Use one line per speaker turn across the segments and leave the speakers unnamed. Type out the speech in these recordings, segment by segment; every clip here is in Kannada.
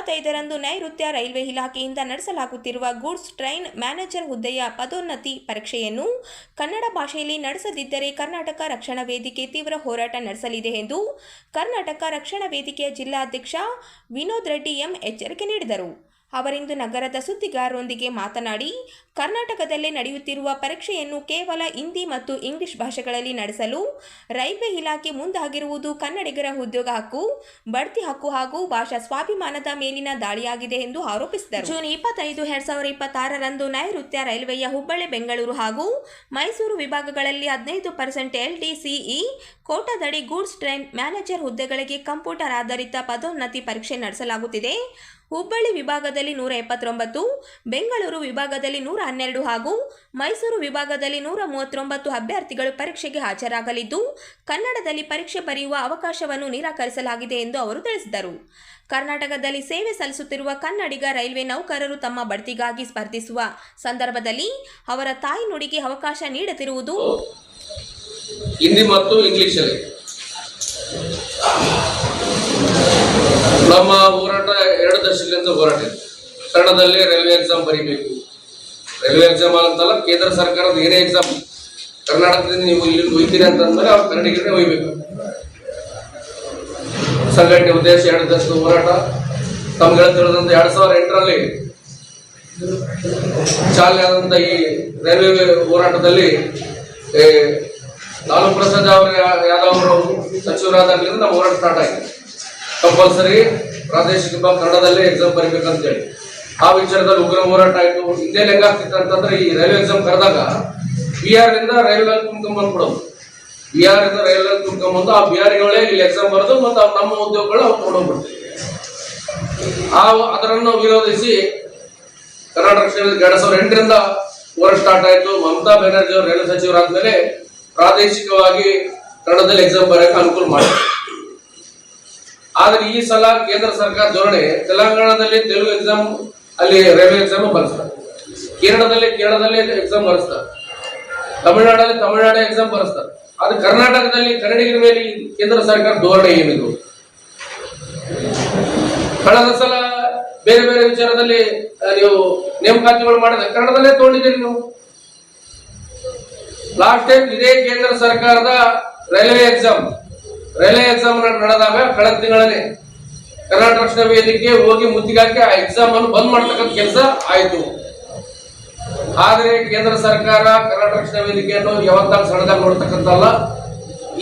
25ರಂದು ನೈಋತ್ಯ ರೈಲ್ವೆ ಇಲಾಖೆಯಿಂದ ನಡೆಸಲಾಗುತ್ತಿರುವ ಗೂಡ್ಸ್ ಟ್ರೈನ್ ಮ್ಯಾನೇಜರ್ ಹುದ್ದೆಯ ಪದೋನ್ನತಿ ಪರೀಕ್ಷೆಯನ್ನು ಕನ್ನಡ ಭಾಷೆಯಲ್ಲಿ ನಡೆಸದಿದ್ದರೆ ಕರ್ನಾಟಕ ರಕ್ಷಣಾ ವೇದಿಕೆ ತೀವ್ರ ಹೋರಾಟ ನಡೆಸಲಿದೆ ಎಂದು ಕರ್ನಾಟಕ ರಕ್ಷಣಾ ವೇದಿಕೆಯ ಜಿಲ್ಲಾಧ್ಯಕ್ಷ ವಿನೋದ್ ರೆಡ್ಡಿ ಎಂ ಎಚ್ಚರಿಕೆ ನೀಡಿದರು. ಅವರಿಂದು ನಗರದ ಸುದ್ದಿಗಾರರೊಂದಿಗೆ ಮಾತನಾಡಿ, ಕರ್ನಾಟಕದಲ್ಲೇ ನಡೆಯುತ್ತಿರುವ ಪರೀಕ್ಷೆಯನ್ನು ಕೇವಲ ಹಿಂದಿ ಮತ್ತು ಇಂಗ್ಲಿಷ್ ಭಾಷೆಗಳಲ್ಲಿ ನಡೆಸಲು ರೈಲ್ವೆ ಇಲಾಖೆ ಮುಂದಾಗಿರುವುದು ಕನ್ನಡಿಗರ ಉದ್ಯೋಗ ಹಕ್ಕು, ಬಡ್ತಿ ಹಕ್ಕು ಹಾಗೂ ಭಾಷಾ ಸ್ವಾಭಿಮಾನದ ಮೇಲಿನ ದಾಳಿಯಾಗಿದೆ ಎಂದು ಆರೋಪಿಸಿದರು. ಜೂನ್ 25, 2026ರಂದು ನೈಋತ್ಯ ರೈಲ್ವೆಯ ಹುಬ್ಬಳ್ಳಿ, ಬೆಂಗಳೂರು ಹಾಗೂ ಮೈಸೂರು ವಿಭಾಗಗಳಲ್ಲಿ 15% LDCE ಕೋಟಾದಡಿ ಗೂಡ್ಸ್ ಟ್ರೈನ್ ಮ್ಯಾನೇಜರ್ ಹುದ್ದೆಗಳಿಗೆ ಕಂಪ್ಯೂಟರ್ ಆಧಾರಿತ ಪದೋನ್ನತಿ ಪರೀಕ್ಷೆ ನಡೆಸಲಾಗುತ್ತಿದೆ. ಹುಬ್ಬಳ್ಳಿ ವಿಭಾಗದಲ್ಲಿ 179, ಬೆಂಗಳೂರು ವಿಭಾಗದಲ್ಲಿ 112 ಹಾಗೂ ಮೈಸೂರು ವಿಭಾಗದಲ್ಲಿ 139 ಅಭ್ಯರ್ಥಿಗಳು ಪರೀಕ್ಷೆಗೆ ಹಾಜರಾಗಲಿದ್ದು, ಕನ್ನಡದಲ್ಲಿ ಪರೀಕ್ಷೆ ಬರೆಯುವ ಅವಕಾಶವನ್ನು ನಿರಾಕರಿಸಲಾಗಿದೆ ಎಂದು ಅವರು ತಿಳಿಸಿದರು. ಕರ್ನಾಟಕದಲ್ಲಿ ಸೇವೆ ಸಲ್ಲಿಸುತ್ತಿರುವ ಕನ್ನಡಿಗ ರೈಲ್ವೆ ನೌಕರರು ತಮ್ಮ ಬಡ್ತಿಗಾಗಿ ಸ್ಪರ್ಧಿಸುವ ಸಂದರ್ಭದಲ್ಲಿ ಅವರ ತಾಯಿ ನುಡಿಗೆ ಅವಕಾಶ ನೀಡದಿರುವುದು
ಹಿಂದಿ ಮತ್ತು ಇಂಗ್ಲಿಷಲ್ಲಿ ನಮ್ಮ ಹೋರಾಟ 2 ದಶಕದಿಂದ ಹೋರಾಟ ಇದೆ. ಕನ್ನಡದಲ್ಲಿ ರೈಲ್ವೆ ಎಕ್ಸಾಮ್ ಬರೀಬೇಕು. ರೈಲ್ವೆ ಎಕ್ಸಾಮ್ ಅಂತಲ್ಲ, ಕೇಂದ್ರ ಸರ್ಕಾರದ ಏನೇ ಎಕ್ಸಾಮ್ ಕರ್ನಾಟಕದಿಂದ ನೀವು ಇಲ್ಲಿ ಒಯ್ತೀರಿ ಅಂತಂದ್ರೆ ಅವ್ರು ಕನ್ನಡಿಗರೇ ಒಯ್ಬೇಕು. ಸಂಘಟನೆ ಉದ್ದೇಶ 2 ದಶಕದ ಹೋರಾಟ. ತಮ್ಗೆ ಹೇಳ್ತಿರೋದಂತ 2008ರಲ್ಲಿ ಚಾಲನೆ ಆದಂತ ಈ ರೈಲ್ವೆ ಹೋರಾಟದಲ್ಲಿ ಲಾಲು ಪ್ರಸಾದ್ ಯಾದವ್ ಅವರು ಸಚಿವರಾದಾಗಲಿಂದ ನಮ್ಮ ಹೋರಾಟ ಸ್ಟಾರ್ಟ್ ಆಗಿದೆ. ಕಂಪಲ್ಸರಿ ಪ್ರಾದೇಶಿಕ ಕನ್ನಡದಲ್ಲೇ ಎಕ್ಸಾಮ್ ಬರೀಬೇಕಂತೇಳಿ ಆ ವಿಚಾರದಲ್ಲಿ ಉಗ್ರ ಹೋರಾಟ ಆಯ್ತು. ಹಿಂದೆ ಹೆಂಗಾಗ್ತಿತ್ತು ಅಂತಂದ್ರೆ, ಈ ರೈಲ್ವೆ ಎಕ್ಸಾಮ್ ಕರೆದಾಗ ಬಿಹಾರ್ ಇಂದ ರೈಲ್ವೆ ತುಂಬ್ಕೊಂಡ್ಬಂದ್ಬಿಡೋದು. ಬಿಹಾರ್ ಇಂದ ರೈಲ್ವೆ ತುಂಬ್ಕೊಂಡ್ಬಂದು ಆ ಬಿಹಾರಿಗಳೇ ಇಲ್ಲಿ ಎಕ್ಸಾಮ್ ಬರೋದು ಮತ್ತು ನಮ್ಮ ಉದ್ಯೋಗಗಳು ಅವ್ರು ತೊಗೊಂಡೋಗ್ಬಿಡ್ತೀವಿ. ಅದರನ್ನು ವಿರೋಧಿಸಿ ಕರ್ನಾಟಕ ರಕ್ಷಣಾ 2008ರಿಂದ ಹೋರಾಟ ಸ್ಟಾರ್ಟ್ ಆಯ್ತು. ಮಮತಾ ಬ್ಯಾನರ್ಜಿ ಅವರು ರೈಲ್ವೆ ಸಚಿವರಾದ್ಮೇಲೆ ಪ್ರಾದೇಶಿಕವಾಗಿ ಕನ್ನಡದಲ್ಲಿ ಎಕ್ಸಾಮ್ ಬರೆಯಕ್ಕೆ ಅನುಕೂಲ ಮಾಡಿದ್ರು. ಆದ್ರೆ ಈ ಸಲ ಕೇಂದ್ರ ಸರ್ಕಾರ ಧೋರಣೆ, ತೆಲಂಗಾಣದಲ್ಲಿ ತೆಲುಗು ಎಕ್ಸಾಮ್ ಅಲ್ಲಿ ರೈಲ್ವೆ ಎಕ್ಸಾಮ್ ಬರೆಸ್ತಾರೆ, ಕೇರಳದಲ್ಲಿ ಎಕ್ಸಾಮ್ ಬರೆಸ್ತಾರೆ, ತಮಿಳುನಾಡು ಎಕ್ಸಾಮ್ ಬರೆಸ್ತಾರೆ. ಆದ್ರೆ ಕರ್ನಾಟಕದಲ್ಲಿ ಕನ್ನಡಿಗರ ಮೇಲೆ ಕೇಂದ್ರ ಸರ್ಕಾರ ಧೋರಣೆ ಏನಿದು? ಕಳೆದ ಸಲ ಬೇರೆ ಬೇರೆ ವಿಚಾರದಲ್ಲಿ ನೀವು ನೇಮಕಾತಿಗಳು ಮಾಡಿದ್ರೆ ಕನ್ನಡದಲ್ಲೇ ತಗೊಂಡಿದ್ದೀರಿ ನೀವು. ಲಾಸ್ಟ್ ಟೈಮ್ ಇದೇ ಕೇಂದ್ರ ಸರ್ಕಾರದ ರೈಲ್ವೆ ಎಕ್ಸಾಮ್ ನಡೆದಾಗ ಕಳೆದ ತಿಂಗಳಲ್ಲಿ ಕರ್ನಾಟಕ ರಕ್ಷಣಾ ವೇದಿಕೆ ಹೋಗಿ ಮುತ್ತಿಗಾಕಿ ಆ ಎಕ್ಸಾಮ್ ಅನ್ನು ಬಂದ್ ಮಾಡ್ತಕ್ಕಂಥ ಕೆಲಸ ಆಯ್ತು. ಆದ್ರೆ ಕೇಂದ್ರ ಸರ್ಕಾರ ಕರ್ನಾಟಕ ರಕ್ಷಣಾ ವೇದಿಕೆಯನ್ನು ಯಾವತ್ತಾಗ ಸಣ್ಣದಾಗ ನೋಡ್ತಕ್ಕಂಥಲ್ಲ.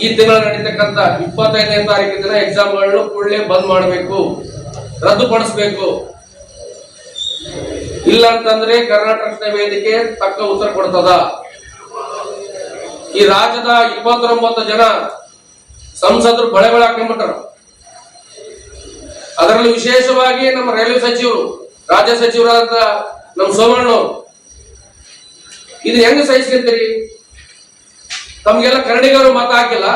ಈ ತಿಂಗಳ ನಡೀತಕ್ಕಂಥ 25ನೇ ತಾರೀಕಿನ ದಿನ ಎಕ್ಸಾಮ್ಗಳನ್ನು ಕೂಡಲೇ ಬಂದ್ ಮಾಡಬೇಕು, ರದ್ದುಪಡಿಸಬೇಕು. ಇಲ್ಲ ಅಂತಂದ್ರೆ ಕರ್ನಾಟಕ ರಕ್ಷಣಾ ವೇದಿಕೆ ತಕ್ಕ ಉತ್ತರ ಕೊಡ್ತದ. ಈ ರಾಜ್ಯದ 29 ಜನ ಸಂಸದರು ಬಳೆಗಳು ಹಾಕೊಂಡ್ಬಿಟ್ಟರು. ಅದರಲ್ಲಿ ವಿಶೇಷವಾಗಿ ನಮ್ಮ ರೈಲ್ವೆ ಸಚಿವರು, ರಾಜ್ಯ ಸಚಿವರಾದ ನಮ್ಮ ಸೋಮಣ್ಣವರು. ಇದು ಹೆಂಗ ಸಹಿಸ್ಕೊಂತೀರಿ? ತಮ್ಗೆಲ್ಲ ಕನ್ನಡಿಗರು ಮತ ಹಾಕಿಲ್ಲ,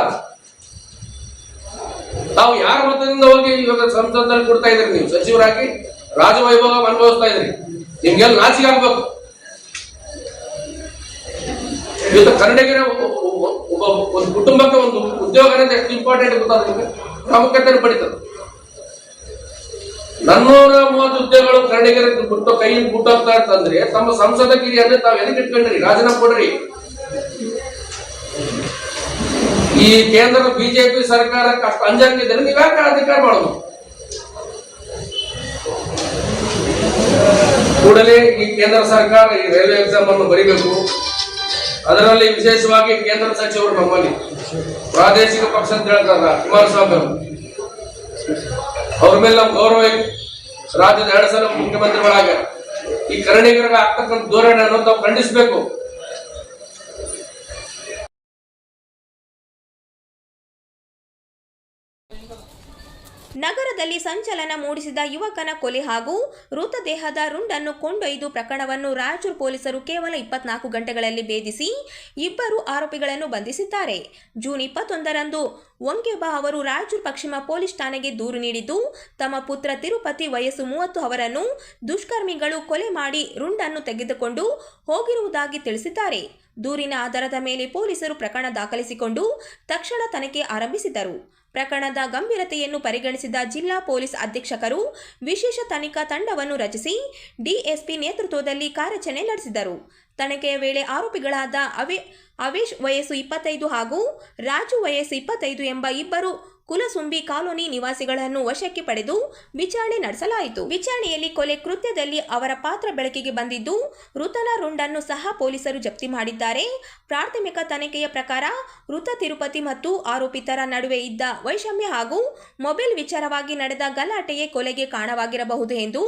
ತಾವು ಯಾರ ಮತದಿಂದ ಹೋಗಿ ಇವಾಗ ಸಂಸದಲ್ಲಿ ಕೊಡ್ತಾ ಇದ್ರಿ? ನೀವು ಸಚಿವರಾಗಿ ರಾಜವೈಭವ ಅನುಭವಿಸ್ತಾ ಇದ್ರಿ. ನಿಮ್ಗೆಲ್ಲ ನಾಚಿಕೆ ಆಗ್ಬೇಕು. ಇವತ್ತು ಕನ್ನಡಿಗರ ಒಂದು ಕುಟುಂಬಕ್ಕೆ ಒಂದು ಉದ್ಯೋಗ ಅನ್ನೋದು ಎಷ್ಟು ಇಂಪಾರ್ಟೆಂಟ್ ಗೊತ್ತಾದ್ರೆ ಪ್ರಾಮುಖ್ಯತೆ ಪಡಿತದೆ. 430 ಉದ್ಯೋಗಗಳು ಕನ್ನಡಿಗರಿಗೆ ಬಿಟ್ಟು ಕೈಯಿಂದ ಬಿಟ್ಟೋಗ್ತಾ ಅಂತಂದ್ರೆ ತಮ್ಮ ಸಂಸದ ಗಿರಿಯನ್ನು ತಾವು ಎದಕ್ಕೆ ಇಟ್ಕೊಂಡ್ರಿ? ರಾಜೀನಾಮೆ ಕೊಡ್ರಿ. ಈ ಕೇಂದ್ರದ ಬಿಜೆಪಿ ಸರ್ಕಾರಕ್ಕೆ ಅಷ್ಟು ಅಂಜಂಗಿದ್ರೆ ನೀವ್ಯಾಕೆ ಅಧಿಕಾರ ಮಾಡೋದು? ಕೂಡಲೇ ಈ ಕೇಂದ್ರ ಸರ್ಕಾರ ಈ ರೈಲ್ವೆ ಎಕ್ಸಾಮ್ ಅನ್ನು ಬರೀಬೇಕು. ಅದರಲ್ಲಿ ವಿಶೇಷವಾಗಿ ಕೇಂದ್ರ ಸಚಿವರು ನಮ್ಮಲ್ಲಿ ಪ್ರಾದೇಶಿಕ ಪಕ್ಷ ಅಂತ ಹೇಳ್ತಾರ ಕುಮಾರಸ್ವಾಮಿ ಅವರು, ಅವ್ರ ಮೇಲೆ ನಮ್ ಗೌರವ ಇದೆ. ರಾಜ್ಯದ 2 ಸಲ ಮುಖ್ಯಮಂತ್ರಿಗಳಾಗ ಈ ಕನ್ನಡಿಗರಿಗೆ ಆಗ್ತಕ್ಕಂಥ ಧೋರಣೆ ಅನ್ನೋದು ನಾವು ಖಂಡಿಸಬೇಕು.
ನಗರದಲ್ಲಿ ಸಂಚಲನ ಮೂಡಿಸಿದ ಯುವಕನ ಕೊಲೆ ಹಾಗೂ ಮೃತದೇಹದ ರುಂಡನ್ನು ಕೊಂಡೊಯ್ದು ಪ್ರಕರಣವನ್ನು ರಾಯಚೂರು ಪೊಲೀಸರು ಕೇವಲ 24 ಗಂಟೆಗಳಲ್ಲಿ ಭೇದಿಸಿ 2 ಆರೋಪಿಗಳನ್ನು ಬಂಧಿಸಿದ್ದಾರೆ. ಜೂನ್ 21ರಂದು ವಂಗೆಬಾ ಅವರು ರಾಯಚೂರು ಪಶ್ಚಿಮ ಪೊಲೀಸ್ ಠಾಣೆಗೆ ದೂರು ನೀಡಿದ್ದು, ತಮ್ಮ ಪುತ್ರ ತಿರುಪತಿ ವಯಸ್ಸು 30 ಅವರನ್ನು ದುಷ್ಕರ್ಮಿಗಳು ಕೊಲೆ ಮಾಡಿ ರುಂಡನ್ನು ತೆಗೆದುಕೊಂಡು ಹೋಗಿರುವುದಾಗಿ ತಿಳಿಸಿದ್ದಾರೆ. ದೂರಿನ ಆಧಾರದ ಮೇಲೆ ಪೊಲೀಸರು ಪ್ರಕರಣ ದಾಖಲಿಸಿಕೊಂಡು ತಕ್ಷಣ ತನಿಖೆ ಆರಂಭಿಸಿದರು. ಪ್ರಕರಣದ ಗಂಭೀರತೆಯನ್ನು ಪರಿಗಣಿಸಿದ ಜಿಲ್ಲಾ ಪೊಲೀಸ್ ಅಧೀಕ್ಷಕರು ವಿಶೇಷ ತನಿಖಾ ತಂಡವನ್ನು ರಚಿಸಿ ಡಿಎಸ್ಪಿ ನೇತೃತ್ವದಲ್ಲಿ ಕಾರ್ಯಾಚರಣೆ ನಡೆಸಿದರು. ತನಿಖೆಯ ವೇಳೆ ಆರೋಪಿಗಳಾದ ಅವೇಶ್ ವಯಸ್ಸು 25 ಹಾಗೂ ರಾಜು ವಯಸ್ಸು 25 ಎಂಬ ಇಬ್ಬರು ಕುಲಸುಂಬಿ ಕಾಲೋನಿ ನಿವಾಸಿಗಳನ್ನು ವಶಕ್ಕೆ ಪಡೆದು ವಿಚಾರಣೆ ನಡೆಸಲಾಯಿತು. ವಿಚಾರಣೆಯಲ್ಲಿ ಕೊಲೆ ಕೃತ್ಯದಲ್ಲಿ ಅವರ ಪಾತ್ರ ಬೆಳಕಿಗೆ ಬಂದಿದ್ದು, ಮೃತನ ರುಂಡನ್ನು ಸಹ ಪೊಲೀಸರು ಜಪ್ತಿ ಮಾಡಿದ್ದಾರೆ. ಪ್ರಾಥಮಿಕ ತನಿಖೆಯ ಪ್ರಕಾರ ಮೃತ ತಿರುಪತಿ ಮತ್ತು ಆರೋಪಿತರ ನಡುವೆ ಇದ್ದ ವೈಷಮ್ಯ ಹಾಗೂ ಮೊಬೈಲ್ ವಿಚಾರವಾಗಿ ನಡೆದ ಗಲಾಟೆಯೇ ಕೊಲೆಗೆ ಕಾರಣವಾಗಿರಬಹುದು ಎಂದು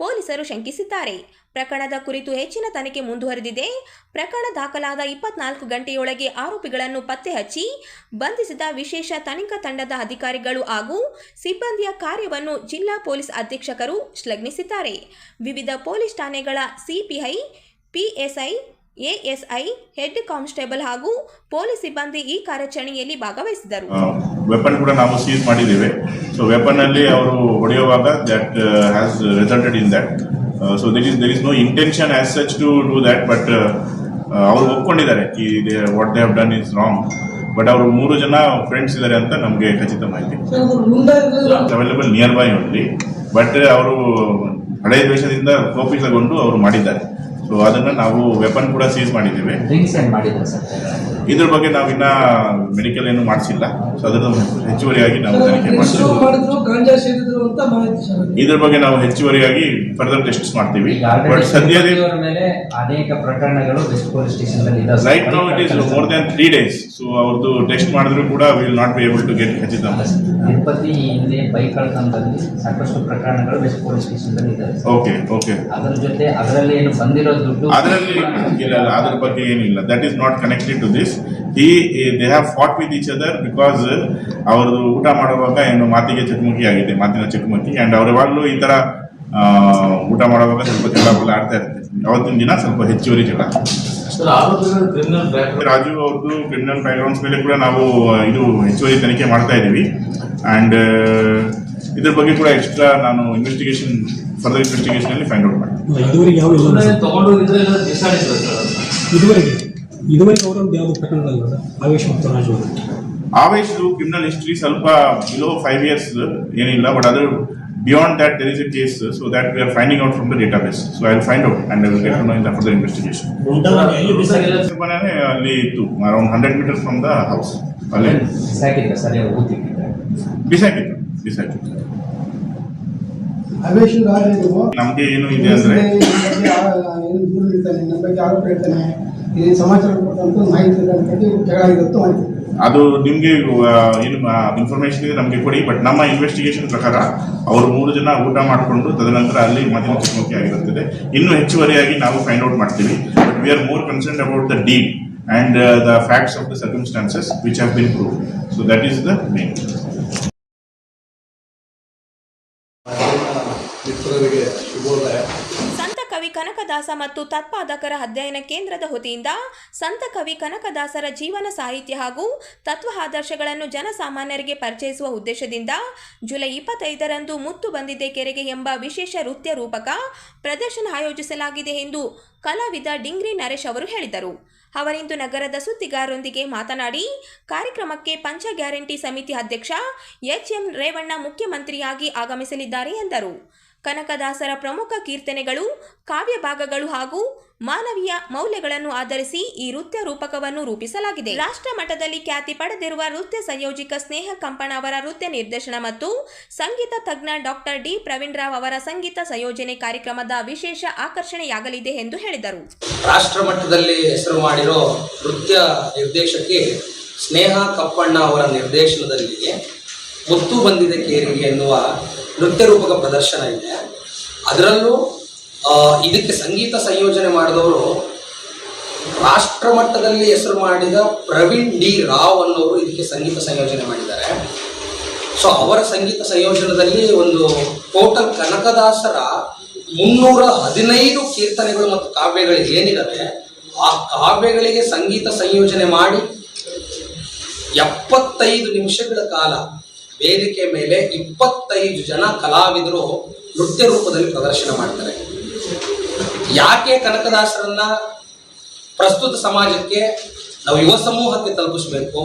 ಪೊಲೀಸರು ಶಂಕಿಸಿದ್ದಾರೆ. ಪ್ರಕರಣದ ಕುರಿತು ಹೆಚ್ಚಿನ ತನಿಖೆ ಮುಂದುವರೆದಿದೆ. ಪ್ರಕರಣ ದಾಖಲಾದ 24 ಗಂಟೆಯೊಳಗೆ ಆರೋಪಿಗಳನ್ನು ಪತ್ತೆ ಹಚ್ಚಿ ಬಂಧಿಸಿದ ವಿಶೇಷ ತನಿಖಾ ತಂಡದ ಅಧಿಕಾರಿಗಳು ಹಾಗೂ ಸಿಬ್ಬಂದಿಯ ಕಾರ್ಯವನ್ನು ಜಿಲ್ಲಾ ಪೊಲೀಸ್ ಅಧೀಕ್ಷಕರು ಶ್ಲಾಘಿಸಿದ್ದಾರೆ. ವಿವಿಧ ಪೊಲೀಸ್ ಠಾಣೆಗಳ CPI, PSI, ASI, head constable ಹಾಗೂ ಪೊಲೀಸ್ ಸಿಬ್ಬಂದಿ ಈ ಕಾರ್ಯಾಚರಣೆಯಲ್ಲಿ ಭಾಗವಹಿಸಿದರು.
ವೆಪನ್ ಕೂಡ ನಾವು ಸೀಸ್ ಮಾಡಿದ್ದೇವೆ. ಸೊ ವೆಪನ್ ಅಲ್ಲಿ ಅವರು ಹೊಡೆಯುವಾಗ that has resulted in that. So there is no intention as such to do that, but ಅವರು ಒಪ್ಕೊಂಡಿದ್ದಾರೆ what they have done is wrong. But ಅವರು 3 ಜನ ಫ್ರೆಂಡ್ಸ್ ಇದ್ದಾರೆ ಅಂತ ನಮಗೆ ಖಚಿತ ಮಾಹಿತಿ. Available near by only, but ಅವರು ಹಳೆಯ ದ್ವೇಷದಿಂದ ಕೋಪಿತಗೊಂಡು ಅವರು ಮಾಡಿದ್ದಾರೆ. ಸೊ ಅದನ್ನ ನಾವು ವೆಪನ್ ಕೂಡ ಸೀಸ್ ಮಾಡಿದ್ದೇವೆ. ಇದ್ರ ಬಗ್ಗೆ ನಾವಿನ್ನ ಮೆಡಿಕಲ್ ಏನು ಮಾಡಿಸಿಲ್ಲ. ಸೊ ಅದರ ಹೆಚ್ಚುವರಿಯಾಗಿ ನಾವು ತನಿಖೆ ಮಾಡ್ತೀವಿ. ಇದ್ರ ಬಗ್ಗೆ ನಾವು ಹೆಚ್ಚುವರಿಯಾಗಿ ಫರ್ದರ್ ಟೆಸ್ಟ್ ಮಾಡ್ತೀವಿ. ಬಟ್ ಸದ್ಯದ
ಮೇಲೆ ಅನೇಕ ಪ್ರಕರಣಗಳು ವೆಸ್ಟ್ ಪೊಲೀಸ್ ಸ್ಟೇಷನ್ ಅಲ್ಲಿ ಇದೆ.
Right now it is more than 3 days. So ಅವ್ರದ್ದು ಟೆಸ್ಟ್ ಮಾಡಿದ್ರು ಕೂಡ will not be able to get ಖಚಿತ.
ತಿರುಪತಿ ಹಿಂದೆ ಬೈಕ್ ಕಳ್ತನದಲ್ಲಿ ಸಾಕಷ್ಟು ಪ್ರಕರಣಗಳು ವೆಸ್ಟ್ ಪೊಲೀಸ್ ಸ್ಟೇಷನ್ ಅಲ್ಲಿ ಇದೆ.
Okay okay.
ಅದರ ಜೊತೆ ಅದರಲ್ಲಿ ಏನು ಬಂದಿರೋ ದುಡ್ಡು
ಅದರಲ್ಲಿ ಇಲ್ಲ, ಅದರ ಬಗ್ಗೆ ಏನಿಲ್ಲ. That is not connected to this. They have fought with each other because ಅವ್ರದ್ದು ಊಟ ಮಾಡುವಾಗ ಏನು ಮಾತಿಗೆ ಚಕಮಕಿ ಆಗಿದೆ, ಮಾತಿನ ಚಕಮಕಿ. ಅಂಡ್ ಅವ್ರು ಯಾವಾಗಲೂ ಈ ತರ ಊಟ ಮಾಡುವಾಗ ಸ್ವಲ್ಪ ಜಗಳ ಆಡ್ತಾ ಇರ್ತಾರೆ. ಅವತ್ತಿನ ದಿನ ಸ್ವಲ್ಪ ಹೆಚ್ಚುವರಿ ಜಗಳ. ರಾಜು ಅವ್ರದ್ದು ಕ್ರಿಮಿನಲ್ ಬ್ಯಾಕ್ಗ್ರೌಂಡ್ಸ್ ಮೇಲೆ ಕೂಡ ನಾವು ಇದು ಹೆಚ್ಚುವರಿ ತನಿಖೆ ಮಾಡ್ತಾ ಇದ್ದೀವಿ. ಅಂಡ್ ಇದ್ರ ಬಗ್ಗೆ ಕೂಡ ಎಕ್ಸ್ಟ್ರಾ ನಾನು ಫರ್ದರ್ ಇನ್ವೆಸ್ಟಿಗೇಷನ್ ಅಲ್ಲಿ ಫೈಂಡ್ ಔಟ್ ಮಾಡ್ತೀನಿ.
ಇದುವರೆಗೆ ಅವರೊಂದು ಯಾವುದು ಪ್ರಕರಣಗಳಲ್ಲ ಆವೇಶ್ ಮತ್ತು ರಾಜು ಅವರು.
ಆವೇಶ್ದು ಕ್ರಿಮಿನಲ್ ಹಿಸ್ಟ್ರಿ ಸ್ವಲ್ಪ ಬಿಲೋ 5 years ಏನಿಲ್ಲ, ಬಟ್ ಅದು beyond that there is a case. So that we are finding out from the database. So I will find out and I will get to know in the further investigation. ಅಲ್ಲಿ ಇತ್ತು around 100 meters from the house. ಅಲ್ಲೇ ಬಿಸಾಕಿತ್ತು. ನಮ್ಗೆ ಏನು ಇದೆ ಅಂದ್ರೆ ಅದು ನಿಮ್ಗೆ ಏನು ಇನ್ಫಾರ್ಮೇಶನ್ ಇದೆ ನಮ್ಗೆ ಕೊಡಿ. ಬಟ್ ನಮ್ಮ ಇನ್ವೆಸ್ಟಿಗೇಷನ್ ಪ್ರಕಾರ ಅವರು 3 ಜನ ಊಟ ಮಾಡಿಕೊಂಡು ತದನಂತರ ಅಲ್ಲಿ ಮಾತಿನ ಚಕಮಕಿ ಆಗಿರುತ್ತದೆ. ಇನ್ನು ಹೆಚ್ಚುವರಿಯಾಗಿ ನಾವು ಫೈಂಡ್ ಔಟ್ ಮಾಡ್ತೀವಿ. But we are more concerned about the deed and the facts of the circumstances which have been proved. So that is the main.
ಸಂತ ಕವಿ ಕನಕದಾಸ ಮತ್ತು ತತ್ಪಾದಕರ ಅಧ್ಯಯನ ಕೇಂದ್ರದ ವತಿಯಿಂದ ಸಂತ ಕವಿ ಕನಕದಾಸರ ಜೀವನ ಸಾಹಿತ್ಯ ಹಾಗೂ ತತ್ವ ಆದರ್ಶಗಳನ್ನು ಜನಸಾಮಾನ್ಯರಿಗೆ ಪರಿಚಯಿಸುವ ಉದ್ದೇಶದಿಂದ ಜುಲೈ 25ರಂದು ಮುತ್ತು ಬಂದಿದೆ ಕೆರೆಗೆ ಎಂಬ ವಿಶೇಷ ನೃತ್ಯ ರೂಪಕ ಪ್ರದರ್ಶನ ಆಯೋಜಿಸಲಾಗಿದೆ ಎಂದು ಕಲಾವಿದ ಡಿಂಗ್ರಿ ನರೇಶ್ ಅವರು ಹೇಳಿದರು. ಅವರಿಂದು ನಗರದ ಸುದ್ದಿಗಾರರೊಂದಿಗೆ ಮಾತನಾಡಿ, ಕಾರ್ಯಕ್ರಮಕ್ಕೆ ಪಂಚ ಗ್ಯಾರಂಟಿ ಸಮಿತಿ ಅಧ್ಯಕ್ಷ ಎಚ್ಎಂ ರೇವಣ್ಣ ಮುಖ್ಯಮಂತ್ರಿಯಾಗಿ ಆಗಮಿಸಲಿದ್ದಾರೆ ಎಂದರು. ಕನಕದಾಸರ ಪ್ರಮುಖ ಕೀರ್ತನೆಗಳು, ಕಾವ್ಯ ಭಾಗಗಳು ಹಾಗೂ ಮಾನವೀಯ ಮೌಲ್ಯಗಳನ್ನು ಆಧರಿಸಿ ಈ ನೃತ್ಯ ರೂಪಕವನ್ನು ರೂಪಿಸಲಾಗಿದೆ. ರಾಷ್ಟ್ರ ಮಟ್ಟದಲ್ಲಿ ಖ್ಯಾತಿ ಪಡೆದಿರುವ ನೃತ್ಯ ಸಂಯೋಜಕ ಸ್ನೇಹ ಕಂಪಣ ಅವರ ನೃತ್ಯ ನಿರ್ದೇಶನ ಮತ್ತು ಸಂಗೀತ ತಜ್ಞ ಡಾಕ್ಟರ್ ಡಿ ಪ್ರವೀಣ್ ರಾವ್ ಅವರ ಸಂಗೀತ ಸಂಯೋಜನೆ ಕಾರ್ಯಕ್ರಮದ ವಿಶೇಷ ಆಕರ್ಷಣೆಯಾಗಲಿದೆ ಎಂದು ಹೇಳಿದರು.
ರಾಷ್ಟ್ರ ಮಟ್ಟದಲ್ಲಿ ಹೆಸರು ಮಾಡಿರೋ ನೃತ್ಯ ನಿರ್ದೇಶಕಿ ಸ್ನೇಹ ಕಪ್ಪಣ್ಣ ಅವರ ನಿರ್ದೇಶನದಲ್ಲಿ ಮುತ್ತು ಬಂದಿದೆ ಕೇರಿಗೆ ಎನ್ನುವ ನೃತ್ಯ ರೂಪಕ ಪ್ರದರ್ಶನ ಇದೆ. ಅದರಲ್ಲೂ ಇದಕ್ಕೆ ಸಂಗೀತ ಸಂಯೋಜನೆ ಮಾಡಿದವರು ರಾಷ್ಟ್ರ ಮಟ್ಟದಲ್ಲಿ ಹೆಸರು ಮಾಡಿದ ಪ್ರವೀಣ್ ಡಿ ರಾವ್ ಅನ್ನೋರು ಇದಕ್ಕೆ ಸಂಗೀತ ಸಂಯೋಜನೆ ಮಾಡಿದ್ದಾರೆ. ಸೊ ಅವರ ಸಂಗೀತ ಸಂಯೋಜನದಲ್ಲಿ ಒಂದು ಟೋಟಲ್ ಕನಕದಾಸರ 315 ಕೀರ್ತನೆಗಳು ಮತ್ತು ಕಾವ್ಯಗಳು ಏನಿದಾವೆ ಆ ಕಾವ್ಯಗಳಿಗೆ ಸಂಗೀತ ಸಂಯೋಜನೆ ಮಾಡಿ 75 ನಿಮಿಷಗಳ ಕಾಲ ವೇದಿಕೆ ಮೇಲೆ 25 ಜನ ಕಲಾವಿದರು ನೃತ್ಯ ರೂಪದಲ್ಲಿ ಪ್ರದರ್ಶನ ಮಾಡ್ತಾರೆ. ಯಾಕೆ ಕನಕದಾಸರನ್ನ ಪ್ರಸ್ತುತ ಸಮಾಜಕ್ಕೆ ನಾವು ಯುವ ಸಮೂಹಕ್ಕೆ ತಲುಪಿಸಬೇಕು,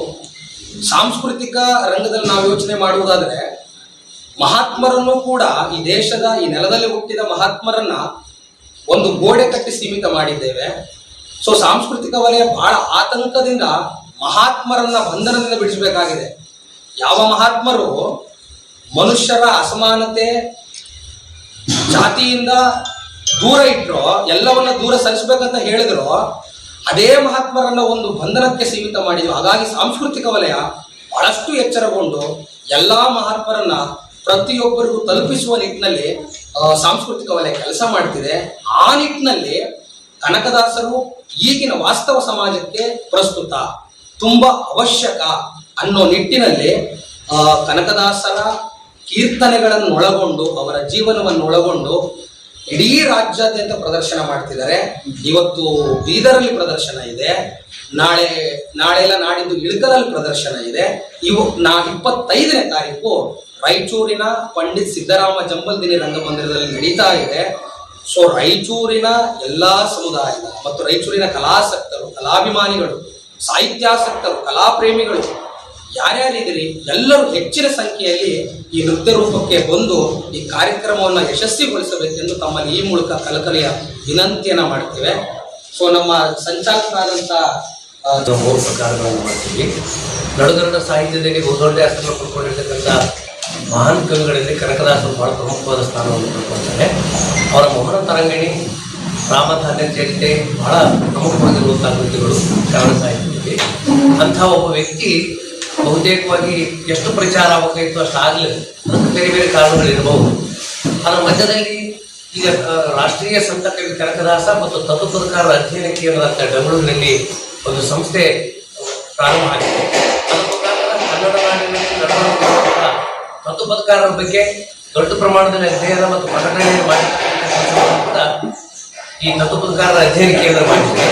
ಸಾಂಸ್ಕೃತಿಕ ರಂಗದಲ್ಲಿ ನಾವು ಯೋಚನೆ ಮಾಡುವುದಾದ್ರೆ ಮಹಾತ್ಮರನ್ನು ಕೂಡ ಈ ದೇಶದ ಈ ನೆಲದಲ್ಲಿ ಹುಟ್ಟಿದ ಮಹಾತ್ಮರನ್ನ ಒಂದು ಗೋಡೆ ಕಟ್ಟಿ ಸೀಮಿತ ಮಾಡಿದ್ದೇವೆ. ಸೊ ಸಾಂಸ್ಕೃತಿಕ ವಲಯ ಬಹಳ ಆತಂಕದಿಂದ ಮಹಾತ್ಮರನ್ನ ಬಂಧನದಿಂದ ಬಿಡಿಸಬೇಕಾಗಿದೆ. ಯಾವ ಮಹಾತ್ಮರು ಮನುಷ್ಯರ ಅಸಮಾನತೆ ಜಾತಿಯಿಂದ ದೂರ ಇಟ್ರೋ, ಎಲ್ಲವನ್ನ ದೂರ ಸರಿಸಬೇಕಂತ ಹೇಳಿದ್ರು, ಅದೇ ಮಹಾತ್ಮರನ್ನ ಒಂದು ಬಂಧನಕ್ಕೆ ಸೀಮಿತ ಮಾಡಿದ್ರು. ಹಾಗಾಗಿ ಸಾಂಸ್ಕೃತಿಕ ವಲಯ ಬಹಳಷ್ಟು ಎಚ್ಚರಗೊಂಡು ಎಲ್ಲಾ ಮಹಾತ್ಮರನ್ನ ಪ್ರತಿಯೊಬ್ಬರಿಗೂ ತಲುಪಿಸುವ ನಿಟ್ಟಿನಲ್ಲಿ ಸಾಂಸ್ಕೃತಿಕ ವಲಯ ಕೆಲಸ ಮಾಡ್ತಿದೆ. ಆ ನಿಟ್ಟಿನಲ್ಲಿ ಕನಕದಾಸರು ಈಗಿನ ವಾಸ್ತವ ಸಮಾಜಕ್ಕೆ ಪ್ರಸ್ತುತ ತುಂಬಾ ಅವಶ್ಯಕ ಅನ್ನೋ ನಿಟ್ಟಿನಲ್ಲಿ ಕನಕದಾಸರ ಕೀರ್ತನೆಗಳನ್ನು ಒಳಗೊಂಡು ಅವರ ಜೀವನವನ್ನು ಒಳಗೊಂಡು ಇಡೀ ರಾಜ್ಯಾದ್ಯಂತ ಪ್ರದರ್ಶನ ಮಾಡ್ತಿದ್ದಾರೆ. ಇವತ್ತು ಬೀದರಲ್ಲಿ ಪ್ರದರ್ಶನ ಇದೆ, ನಾಳೆಲ್ಲ ನಾಡಿದ್ದು ಇಳಕಲಲ್ಲಿ ಪ್ರದರ್ಶನ ಇದೆ. 25ನೇ ತಾರೀಕು ರಾಯಚೂರಿನ ಪಂಡಿತ್ ಸಿದ್ದರಾಮ ಜಂಬಲ್ದಿನಿ ರಂಗಮಂದಿರದಲ್ಲಿ ನಡೀತಾ ಇದೆ. ಸೊ ರಾಯಚೂರಿನ ಎಲ್ಲಾ ಸಮುದಾಯದ ಮತ್ತು ರಾಯಚೂರಿನ ಕಲಾಸಕ್ತರು, ಕಲಾಭಿಮಾನಿಗಳು, ಸಾಹಿತ್ಯಾಸಕ್ತರು, ಕಲಾಪ್ರೇಮಿಗಳು ಯಾರ್ಯಾರಿದ್ದೀರಿ ಎಲ್ಲರೂ ಹೆಚ್ಚಿನ ಸಂಖ್ಯೆಯಲ್ಲಿ ಈ ನೃತ್ಯ ರೂಪಕ್ಕೆ ಬಂದು ಈ ಕಾರ್ಯಕ್ರಮವನ್ನು ಯಶಸ್ವಿಗೊಳಿಸಬೇಕೆಂದು ತಮ್ಮಲ್ಲಿ ಈ ಮೂಲಕ ಕಲಕಲೆಯ ವಿನಂತಿಯನ್ನ ಮಾಡ್ತೇವೆ. ಸೊ ನಮ್ಮ ಸಂಚಾಲಕರಾದಂಥ
3 ಪ್ರಕಾರಗಳನ್ನು ಮಾಡ್ತೀವಿ. ನಡುಗನ್ನಡ ಸಾಹಿತ್ಯದಲ್ಲಿ ಬಹುದೊಡ್ಡ ಹೆಸರನ್ನು ಪಡ್ಕೊಂಡಿರ್ತಕ್ಕಂಥ ಮಹಾನ್ ಕವಿಗಳಲ್ಲಿ ಕನಕದಾಸರು ಬಹಳ ಪ್ರಮುಖವಾದ ಸ್ಥಾನವನ್ನು ಪಡ್ಕೊಳ್ತಾರೆ. ಅವರ ಮೋಹನ ತರಂಗಿಣಿ, ರಾಮಧಾನ್ಯ ಚರಿತೆ ಬಹಳ ಪ್ರಮುಖವಾಗಿರುವಂತಹ ಕೃತಿಗಳು ಶ್ರವಣ ಸಾಹಿತ್ಯದಲ್ಲಿ. ಅಂಥ ಒಬ್ಬ ವ್ಯಕ್ತಿ ಬಹುತೇಕವಾಗಿ ಎಷ್ಟು ಪ್ರಚಾರ ಆಗಬೇಕಾಯಿತು ಅಷ್ಟು ಆಗಲಿಲ್ಲ. ಅದಕ್ಕೆ ಬೇರೆ ಬೇರೆ ಕಾರಣಗಳಿರಬಹುದು. ಅದರ ಮಧ್ಯದಲ್ಲಿ ಈಗ ರಾಷ್ಟ್ರೀಯ ಸಂತ ಕವಿ ಕನಕದಾಸ ಮತ್ತು ತತ್ವಪದಕಾರರ ಅಧ್ಯಯನ ಕೇಂದ್ರ ಅಂತ ಬೆಂಗಳೂರಿನಲ್ಲಿ ಒಂದು ಸಂಸ್ಥೆ ಪ್ರಾರಂಭ ಆಗಿದೆ. ಅದರ ಮುಖಾಂತರ ಕನ್ನಡ ನಾಡಿನಲ್ಲಿ ನಡೆದಿರುವಂತಹ ತತ್ವಪದಕಾರರ ಬಗ್ಗೆ ದೊಡ್ಡ ಪ್ರಮಾಣದಲ್ಲಿ ಅಧ್ಯಯನ ಮತ್ತು ಪ್ರಕಟಣೆ ಮಾಡಿರ್ತಕ್ಕಂಥ ಈ ತತ್ವಪದಕಾರರ ಅಧ್ಯಯನ ಕೇಂದ್ರ ಮಾಡಿದೆ.